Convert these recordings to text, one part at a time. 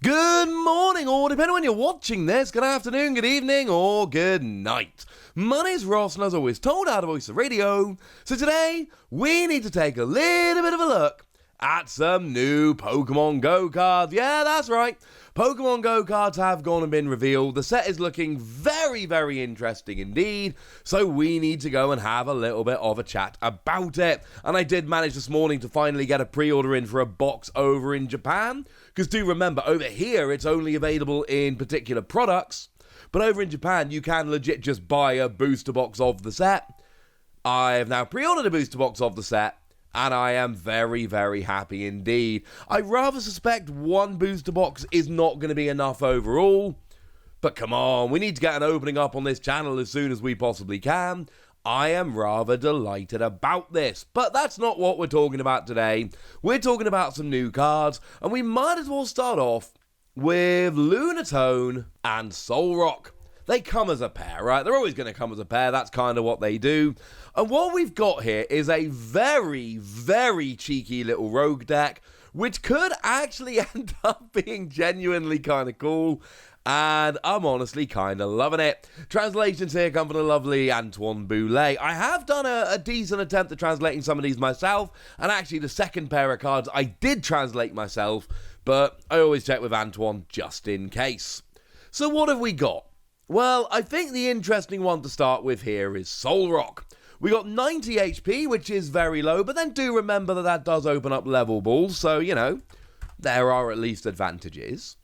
Good morning, or depending on when you're watching this, good afternoon, good evening, or good night. My name's Ross, and as always, told how to voice the radio. So today, we need to take a little bit of a look at some new Pokemon Go cards. Yeah, that's right. Pokemon Go cards have gone and been revealed. The set is looking very, very interesting indeed. So we need to go and have a little bit of a chat about it. And I did manage this morning to finally get a pre-order in for a box over in Japan. Because do remember, over here, it's only available in particular products. But over in Japan, you can legit just buy a booster box of the set. I have now pre-ordered a booster box of the set. And I am very, very happy indeed. I rather suspect one booster box is not going to be enough overall. But come on, we need to get an opening up on this channel as soon as we possibly can. I am rather delighted about this. But that's not what we're talking about today. We're talking about some new cards. And we might as well start off with Lunatone and Solrock. They come as a pair, right? They're always going to come as a pair. That's kind of what they do. And what we've got here is a very, very cheeky little rogue deck, which could actually end up being genuinely kind of cool. And I'm honestly kind of loving it. Translations here come from the lovely Antoine Boulet. I have done a decent attempt at translating some of these myself. And actually, the second pair of cards I did translate myself. But I always check with Antoine just in case. So what have we got? Well, I think the interesting one to start with here is Solrock. We got 90 HP, which is very low, but then do remember that that does open up level balls, so, you know, there are at least advantages.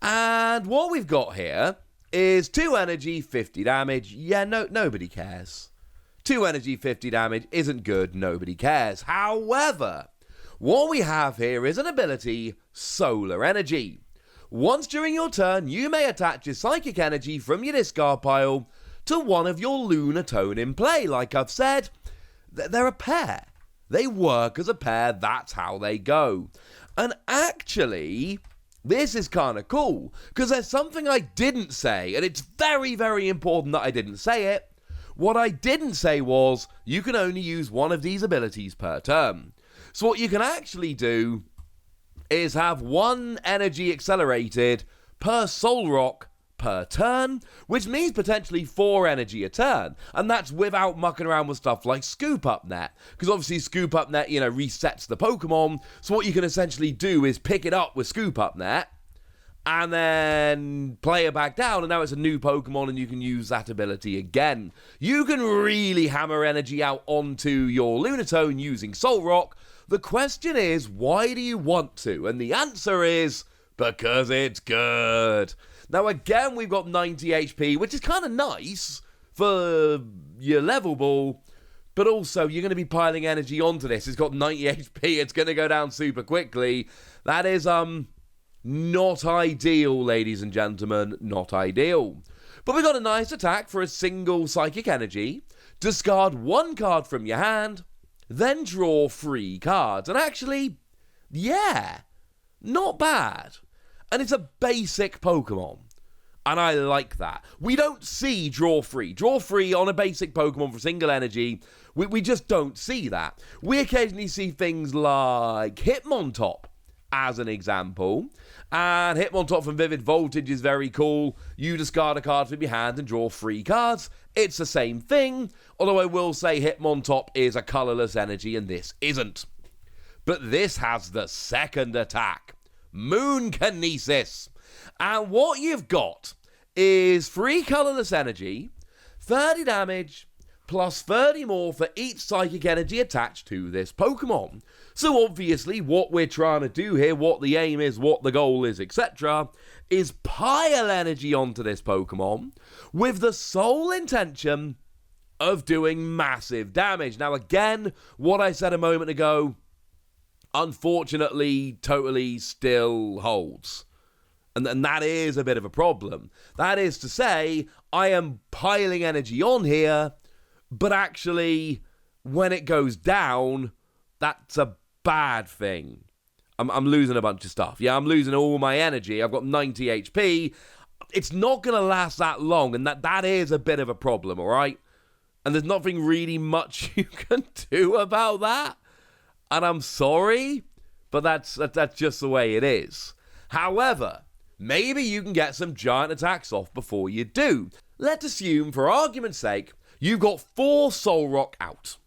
And what we've got here is 2 energy, 50 damage. Yeah, nobody cares. 2 energy, 50 damage isn't good, nobody cares. However, what we have here is an ability, Solar Energy. Once during your turn, you may attach your psychic energy from your discard pile to one of your Lunatone in play. Like I've said, they're a pair. They work as a pair, that's how they go. And actually, this is kind of cool, because there's something I didn't say, and it's very, very important that I didn't say it. What I didn't say was, you can only use one of these abilities per turn. So what you can actually do is have 1 energy accelerated per Solrock per turn, which means potentially 4 energy a turn. And that's without mucking around with stuff like Scoop Up Net. Because obviously Scoop Up Net, resets the Pokemon. So what you can essentially do is pick it up with Scoop Up Net and then play it back down, and now it's a new Pokemon and you can use that ability again. You can really hammer energy out onto your Lunatone using Solrock. The question is, why do you want to? And the answer is, because it's good. Now again, we've got 90 HP, which is kind of nice for your level ball, but also you're going to be piling energy onto this. It's got 90 HP, it's going to go down super quickly. That is, not ideal, ladies and gentlemen, not ideal. But we got a nice attack for a single psychic energy. Discard 1 card from your hand, then draw 3 cards. And actually, yeah, not bad. And it's a basic Pokemon. And I like that. We don't see draw 3. Draw 3 on a basic Pokemon for single energy. We just don't see that. We occasionally see things like Hitmontop, as an example. And Hitmontop from Vivid Voltage is very cool. You discard a card from your hand and draw 3 cards. It's the same thing, although I will say Hitmontop is a colourless energy and this isn't. But this has the second attack, Moon Kinesis. And what you've got is 3 colourless energy, 30 damage, plus 30 more for each psychic energy attached to this Pokemon. So obviously what we're trying to do here, what the aim is, what the goal is, etc., is pile energy onto this Pokemon with the sole intention of doing massive damage. Now again, what I said a moment ago, unfortunately, totally still holds. And that is a bit of a problem. That is to say, I am piling energy on here, but actually, when it goes down, that's a bad thing. I'm losing a bunch of stuff. Yeah, I'm losing all my energy. I've got 90 HP. It's not going to last that long, and that is a bit of a problem, all right? And there's nothing really much you can do about that. And I'm sorry, but that's just the way it is. However, maybe you can get some giant attacks off before you do. Let's assume, for argument's sake, you've got 4 Solrock out.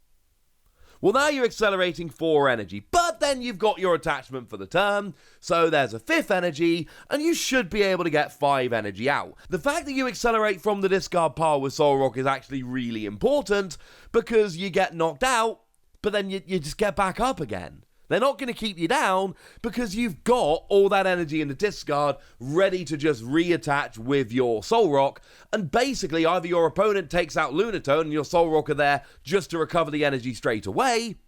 Well, now you're accelerating 4 energy, but then you've got your attachment for the turn, so there's a 5th energy, and you should be able to get 5 energy out. The fact that you accelerate from the discard pile with Solrock is actually really important, because you get knocked out, but then you just get back up again. They're not going to keep you down because you've got all that energy in the discard ready to just reattach with your Solrock, and basically either your opponent takes out Lunatone and your Solrock are there just to recover the energy straight away,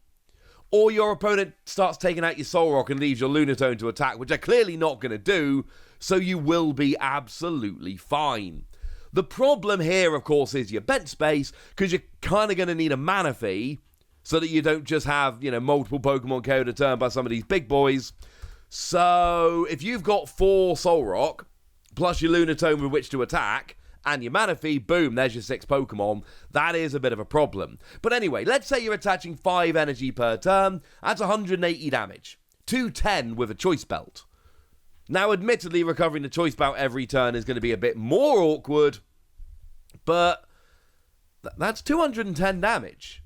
or your opponent starts taking out your Solrock and leaves your Lunatone to attack, which they're clearly not going to do, so you will be absolutely fine. The problem here, of course, is your bench space, because you're kind of going to need a mana fee, so that you don't just have, multiple Pokemon KO'd a turn by some of these big boys. So, if you've got 4 Solrock, plus your Lunatone with which to attack, and your mana fee, boom, there's your 6 Pokemon. That is a bit of a problem. But anyway, let's say you're attaching 5 energy per turn. That's 180 damage. 210 with a Choice Belt. Now, admittedly, recovering the Choice Belt every turn is going to be a bit more awkward, but that's 210 damage.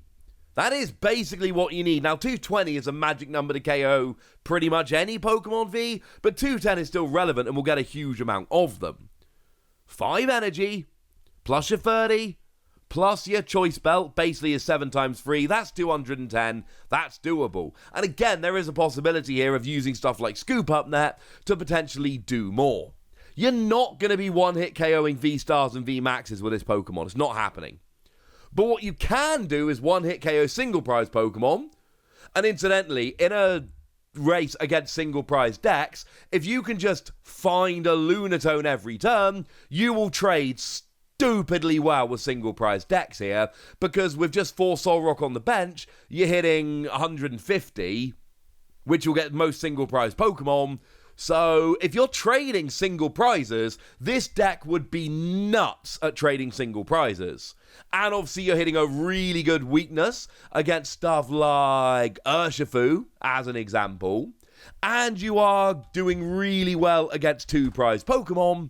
That is basically what you need. Now, 220 is a magic number to KO pretty much any Pokemon V, but 210 is still relevant and we'll get a huge amount of them. 5 energy, plus your 30, plus your Choice Belt, basically is 7 times 3. That's 210. That's doable. And again, there is a possibility here of using stuff like Scoop Up Net to potentially do more. You're not going to be one-hit KOing V-Stars and V-Maxes with this Pokemon. It's not happening. But what you can do is one-hit KO single prize Pokemon. And incidentally, in a race against single prize decks, if you can just find a Lunatone every turn, you will trade stupidly well with single prize decks here. Because with just 4 Solrock on the bench, you're hitting 150, which will get most single prize Pokemon. So, if you're trading single prizes, this deck would be nuts at trading single prizes. And obviously, you're hitting a really good weakness against stuff like Urshifu, as an example. And you are doing really well against 2 prize Pokemon.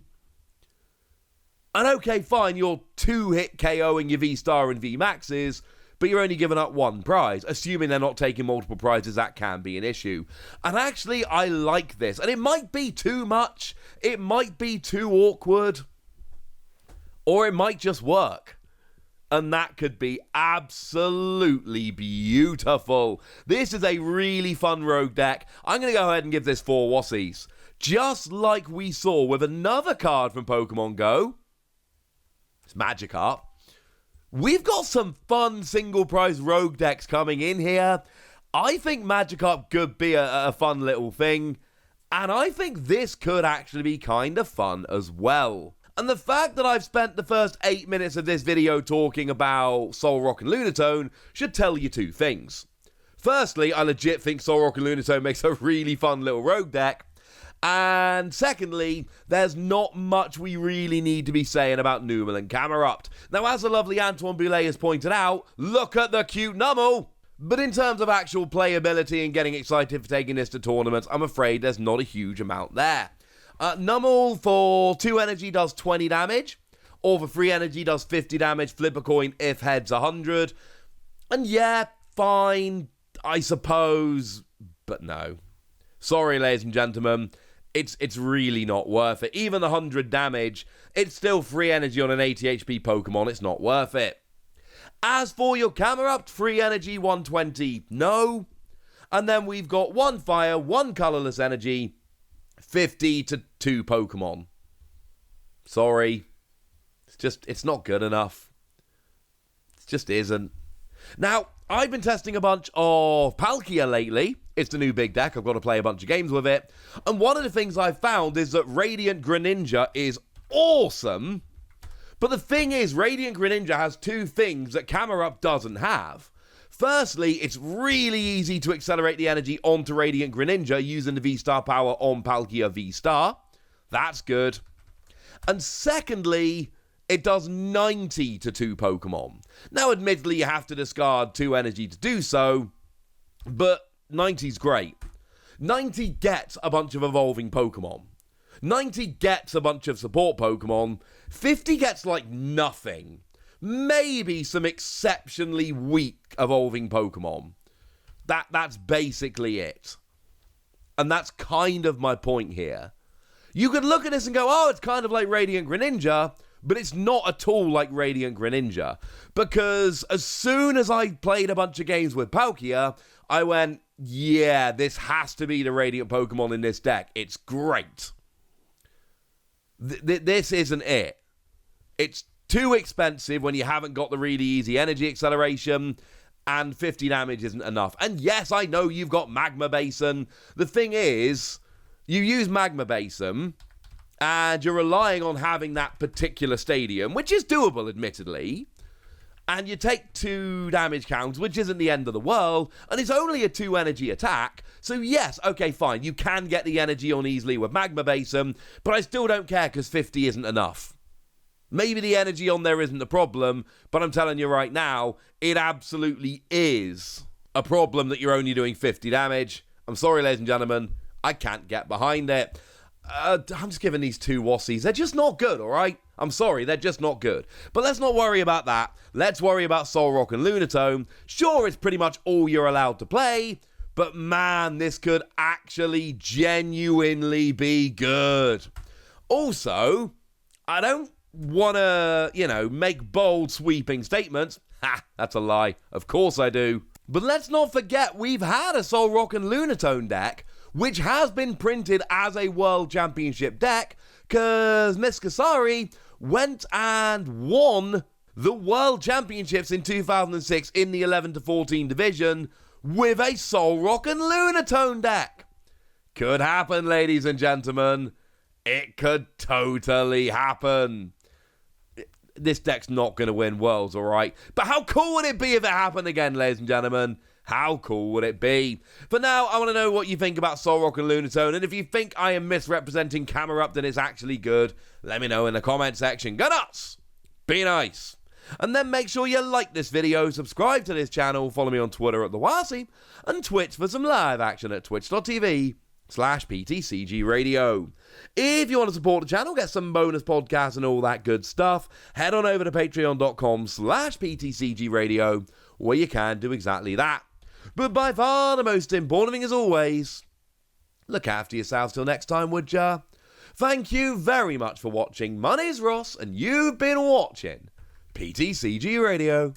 And okay, fine, you're 2-hit KOing your V-Star and V-Maxes, but you're only giving up 1 prize. Assuming they're not taking multiple prizes, that can be an issue. And actually, I like this. And it might be too much, it might be too awkward, or it might just work. And that could be absolutely beautiful. This is a really fun rogue deck. I'm going to go ahead and give this 4 Wassies. Just like we saw with another card from Pokemon Go. It's Magikarp. We've got some fun single prize rogue decks coming in here. I think Magikarp could be a fun little thing. And I think this could actually be kind of fun as well. And the fact that I've spent the first 8 minutes of this video talking about Solrock and Lunatone should tell you 2 things. Firstly, I legit think Solrock and Lunatone makes a really fun little rogue deck. And secondly, there's not much we really need to be saying about Numel and Camerupt. Now, as the lovely Antoine Boulet has pointed out, look at the cute Numel! But in terms of actual playability and getting excited for taking this to tournaments, I'm afraid there's not a huge amount there. Numel for 2 energy does 20 damage, or for 3 energy does 50 damage, flip a coin if heads 100. And yeah, fine, I suppose, but no. Sorry, ladies and gentlemen. It's really not worth it. Even the 100 damage, it's still 3 energy on an 80 HP Pokemon. It's not worth it. As for your Camerupt, 3 energy, 120, no. And then we've got 1 fire, 1 colorless energy, 50 to 2 Pokemon. Sorry. It's not good enough. It just isn't. Now, I've been testing a bunch of Palkia lately. It's the new big deck. I've got to play a bunch of games with it. And one of the things I've found is that Radiant Greninja is awesome. But the thing is, Radiant Greninja has 2 things that Camerupt doesn't have. Firstly, it's really easy to accelerate the energy onto Radiant Greninja using the V-Star power on Palkia V-Star. That's good. And secondly, it does 90 to 2 Pokemon. Now, admittedly, you have to discard 2 energy to do so, but 90's great. 90 gets a bunch of evolving Pokemon. 90 gets a bunch of support Pokemon. 50 gets like nothing. Maybe some exceptionally weak evolving Pokemon. That's basically it. And that's kind of my point here. You could look at this and go, oh, it's kind of like Radiant Greninja, but it's not at all like Radiant Greninja. Because as soon as I played a bunch of games with Palkia, I went, yeah, this has to be the Radiant Pokemon in this deck. It's great. This isn't it. It's too expensive when you haven't got the really easy energy acceleration, and 50 damage isn't enough. And yes, I know you've got Magma Basin. The thing is, you use Magma Basin, and you're relying on having that particular stadium, which is doable, admittedly, and you take 2 damage counts, which isn't the end of the world, and it's only a 2 energy attack, so yes, okay, fine, you can get the energy on easily with Magma Basin, but I still don't care because 50 isn't enough. Maybe the energy on there isn't the problem, but I'm telling you right now, it absolutely is a problem that you're only doing 50 damage. I'm sorry, ladies and gentlemen, I can't get behind it. I'm just giving these 2 Wassies. They're just not good, all right? I'm sorry, they're just not good. But let's not worry about that. Let's worry about Solrock and Lunatone. Sure, it's pretty much all you're allowed to play, but man, this could actually genuinely be good. Also, I don't want to, make bold, sweeping statements. Ha, that's a lie. Of course I do. But let's not forget we've had a Solrock and Lunatone deck, which has been printed as a World Championship deck, because Miss Kasari went and won the World Championships in 2006 in the 11 to 14 division with a Solrock and Lunatone deck. Could happen, ladies and gentlemen. It could totally happen. This deck's not going to win Worlds, all right? But how cool would it be if it happened again, ladies and gentlemen? How cool would it be? For now, I want to know what you think about Solrock and Lunatone, and if you think I am misrepresenting Camerupt and it's actually good, let me know in the comment section. Go nuts! Be nice! And then make sure you like this video, subscribe to this channel, follow me on Twitter at TheWasi, and Twitch for some live action at twitch.tv/PTCG Radio. If you want to support the channel, get some bonus podcasts and all that good stuff, head on over to patreon.com/PTCG Radio, where you can do exactly that. But by far the most important thing, as always, look after yourselves till next time, would ya? Thank you very much for watching. My name's Ross, and you've been watching PTCG Radio.